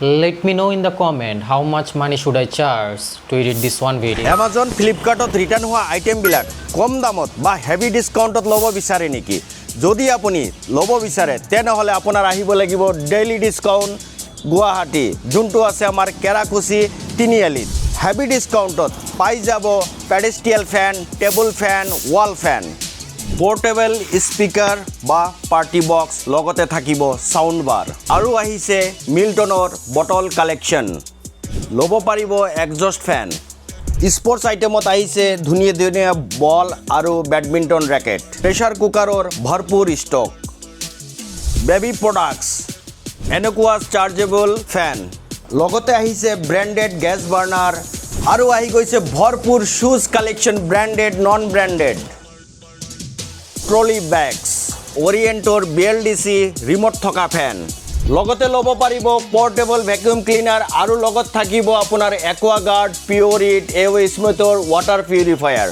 Let me know in the comment how much money should I charge to edit this one video. Amazon ফ্লিপকাৰ্টত return হোৱা আইটেমবিলাক কম দামত বা heavy ডিছকাউণ্টত ল'ব বিচাৰে নেকি? যদি আপুনি ল'ব বিচাৰে তেনেহ'লে আপোনাৰ আহিব লাগিব ডেইলি ডিছকাউণ্ট গুৱাহাটী, যোনটো আছে আমাৰ কেৰাকুচি তিনিআলিত। হেভি ডিছকাউণ্টত পাই যাব পেডেষ্ট্ৰিয়েল ফেন, টেবুল ফেন, ৱাল ফেন, পোৰ্টেবল স্পিকাৰ বা পাৰ্টি বক্স, লগতে থাকিব সাউণ্ড বাৰ। আৰু আহিছে মিল্টনৰ বটল কালেকশ্যন, ল'ব পাৰিব এক্সজষ্ট ফেন। স্পৰ্টছ আইটেমত আহিছে ধুনীয়া ধুনীয়া বল আৰু বেডমিণ্টন ৰেকেট, প্ৰেছাৰ কুকাৰৰ ভৰপূৰ ষ্টক, বেবী প্ৰডাক্টছ, এনেকুৱা চাৰ্জেবল ফেন, লগতে আহিছে ব্ৰেণ্ডেড গেছ বাৰ্ণাৰ, আৰু আহি গৈছে ভৰপূৰ শ্বুজ collection, branded non branded, trolley bags, অৰিয়েণ্টৰ BLDC ৰিম'ট থকা ফেন, লগতে ল'ব পাৰিব পৰ্টেবল ভেকুৱাম ক্লিনাৰ, আৰু লগত থাকিব আপোনাৰ একুৱাগাৰ্ড, পিউৰিট, এৱে স্মিথৰ ৱাটাৰ পিউৰিফায়াৰ।